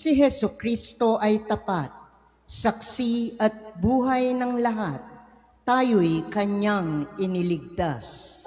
Si Hesukristo ay tapat, saksi at buhay ng lahat. Tayo'y kanyang iniligtas.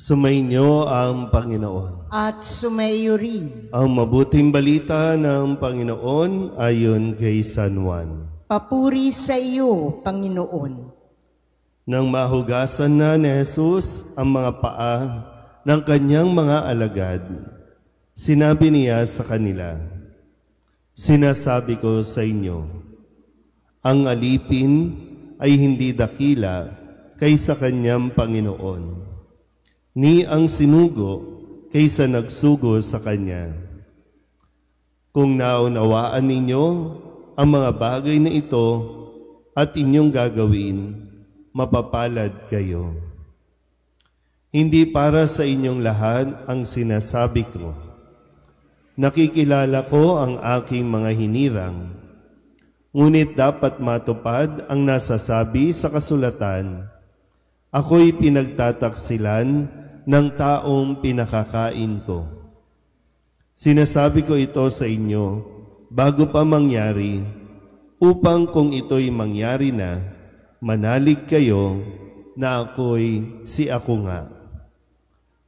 Sumainyo ang Panginoon. At sumaiyo rin. Ang mabuting balita ng Panginoon ayon kay San Juan. Papuri sa iyo, Panginoon. Nang mahugasan na ni Jesus ang mga paa ng kanyang mga alagad, sinabi niya sa kanila, "Sinasabi ko sa inyo, ang alipin ay hindi dakila kaysa kanyang Panginoon, ni ang sinugo kaysa nagsugo sa kanya. Kung naunawaan ninyo ang mga bagay na ito at inyong gagawin, mapapalad kayo. Hindi para sa inyong lahat ang sinasabi ko. Nakikilala ko ang aking mga hinirang, ngunit dapat matupad ang nasasabi sa kasulatan, ako'y pinagtataksilan ng taong pinakakain ko. Sinasabi ko ito sa inyo bago pa mangyari, upang kung ito'y mangyari na, manalig kayo na ako'y si ako nga.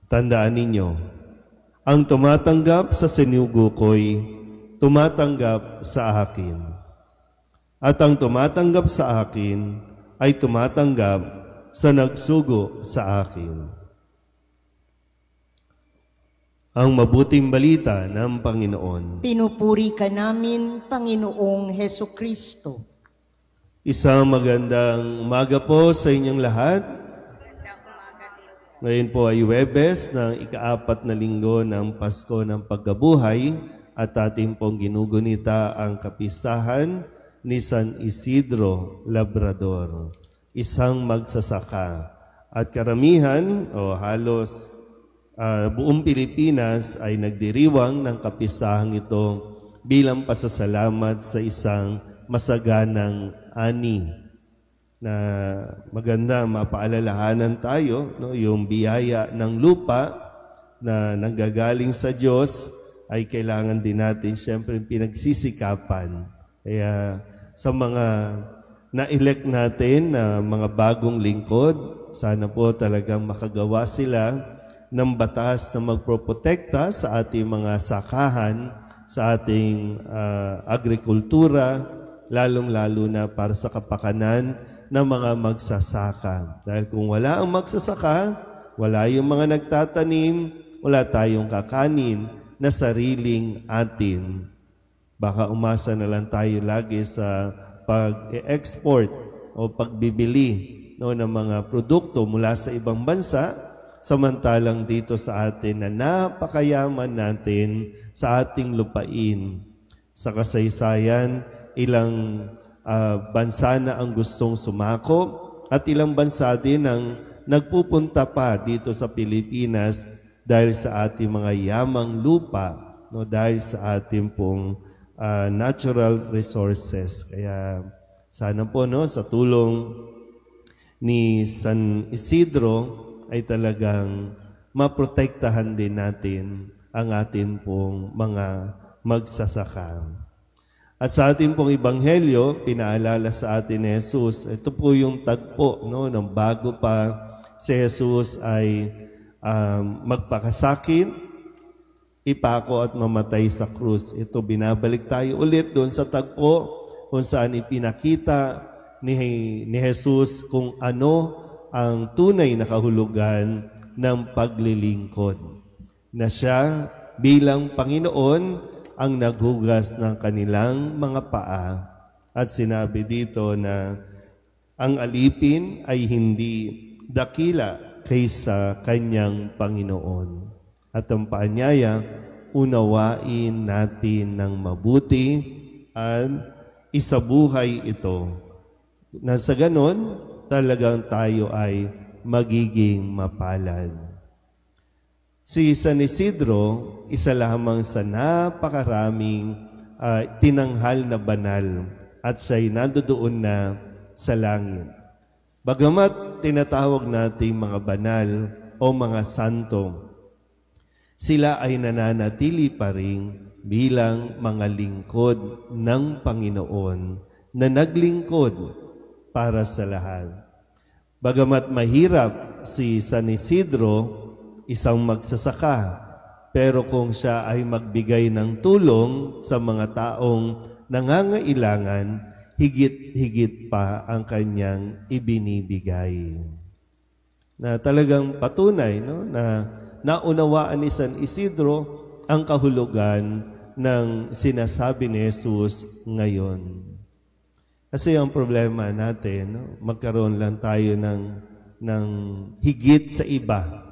Tandaan ninyo, ang tumatanggap sa sinugo ko'y tumatanggap sa akin, at ang tumatanggap sa akin ay tumatanggap sa nagsugo sa akin." Ang mabuting balita ng Panginoon. Pinupuri ka namin, Panginoong Hesukristo. Isang magandang umaga po sa inyong lahat. Ngayon po ay Huwebes ng ika-4 na linggo ng Pasko ng Pagkabuhay at ating pong ginugunita ang kapistahan ni San Isidro Labrador, isang magsasaka. At karamihan o halos buong Pilipinas ay nagdiriwang ng kapisahang ito bilang pasasalamat sa isang masaganang ani na maganda mapaalalahanan tayo, no? Yung biyaya ng lupa na nanggagaling sa Diyos ay kailangan din natin siyempre pinagsisikapan. Kaya sa mga na-elect natin na mga bagong lingkod, sana po talagang makagawa sila ng batas na magproprotekta sa ating mga sakahan, sa ating agrikultura, lalong-lalo na para sa kapakanan ng mga magsasaka. Dahil kung wala ang magsasaka, wala yung mga nagtatanim, wala tayong kakanin na sariling atin. Baka umasa na lang tayo lagi sa pag-export o pagbibili, no, ng mga produkto mula sa ibang bansa, samantalang dito sa atin na napakayaman natin sa ating lupain. Sa kasaysayan, ilang bansa na ang gustong sumako at ilang bansa din ang nagpupunta pa dito sa Pilipinas dahil sa ating mga yamang lupa, no, dahil sa ating pong natural resources. Kaya sana po, no, sa tulong ni San Isidro ay talagang maprotektahan din natin ang atin pong mga magsasaka. At sa ating pong Ebanghelyo, pinaalala sa atin ni Jesus, ito po yung tagpo, no, ng bago pa si Jesus ay magpakasakit, ipako at mamatay sa krus. Ito, binabalik tayo ulit doon sa tagpo kung saan ipinakita ni Jesus kung ano ang tunay na kahulugan ng paglilingkod, na siya bilang Panginoon ang naghugas ng kanilang mga paa. At sinabi dito na ang alipin ay hindi dakila kaysa kanyang Panginoon. At ang paanyaya, unawain natin ng mabuti at isabuhay ito. Na sa ganon, talagang tayo ay magiging mapalad. Si San Isidro, isa lamang sa napakaraming tinanghal na banal at siya'y nandoon na sa langit. Bagamat tinatawag nating mga banal o mga santo, sila ay nananatili pa rin bilang mga lingkod ng Panginoon na naglingkod para sa lahat. Bagamat mahirap si San Isidro, isang magsasaka, pero kung siya ay magbigay ng tulong sa mga taong nangangailangan, higit-higit pa ang kanyang ibinibigay. Na talagang patunay, no, na naunawaan ni San Isidro ang kahulugan ng sinasabi ni Jesus ngayon. Kasi ang problema natin, no, magkaroon lang tayo ng higit sa iba.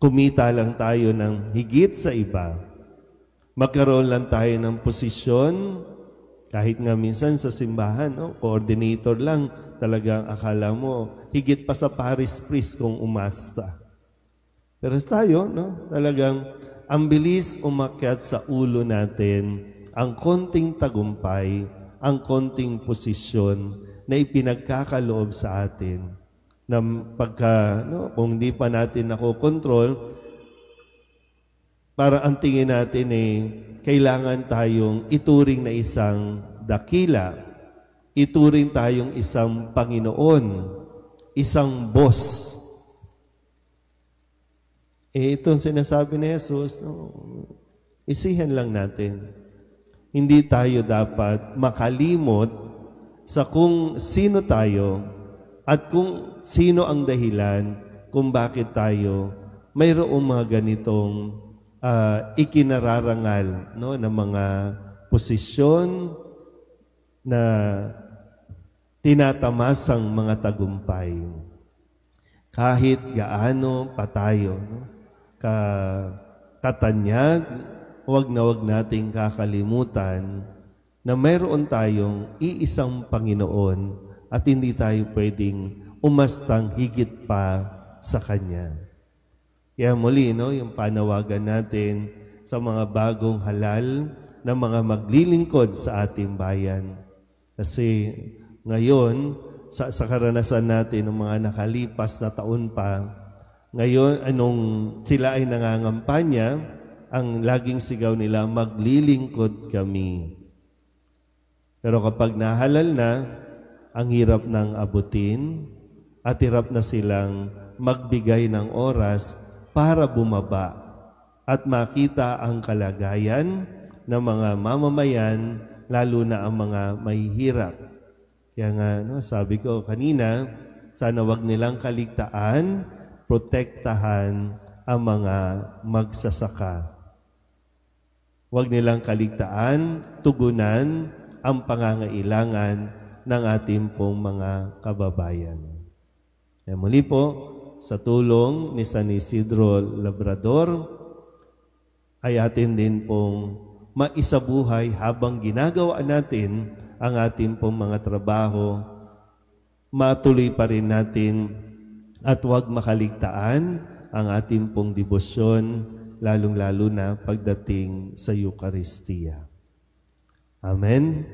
Kumita lang tayo ng higit sa iba. Magkaroon lang tayo ng posisyon, kahit nga minsan sa simbahan, no, coordinator lang, talagang akala mo, higit pa sa parish priest kung umasta. Pero tayo, no, talagang ang bilis umakyat sa ulo natin ang konting tagumpay, ang konting posisyon na ipinagkakaloob sa atin. Na pagka, no, kung hindi pa natin nakokontrol, para ang tingin natin kailangan tayong ituring na isang dakila, ituring tayong isang Panginoon, isang boss. Itong sinasabi ni Jesus, no, isihan lang natin. Hindi tayo dapat makalimot sa kung sino tayo at kung sino ang dahilan kung bakit tayo mayroong mga ganitong ikinararangal, no, ng mga posisyon na tinatamasang mga tagumpay. Kahit gaano pa tayo, no, katanyag, huwag na huwag nating kakalimutan na mayroon tayong iisang Panginoon at hindi tayo pwedeng umastang higit pa sa Kanya. Kaya muli, no, yung panawagan natin sa mga bagong halal na mga maglilingkod sa ating bayan. Kasi ngayon, sa karanasan natin ng mga nakalipas na taon pa, ngayon, anong sila ay nangangampanya, ang laging sigaw nila, maglilingkod kami. Pero kapag nahalal na, ang hirap ng abutin at hirap na silang magbigay ng oras para bumaba at makita ang kalagayan ng mga mamamayan, lalo na ang mga mahihirap. Kaya nga, no, sabi ko kanina, sana wag nilang kaligtaan, protektahan ang mga magsasaka. Huwag nilang kaligtaan, tugunan ang pangangailangan ng ating pong mga kababayan. Kaya muli po, sa tulong ni San Isidro Labrador, ay atin din pong maisabuhay habang ginagawa natin ang ating pong mga trabaho, matuloy pa rin natin at huwag makaligtaan ang ating pong debosyon, lalong-lalo na pagdating sa Eucharistia. Amen.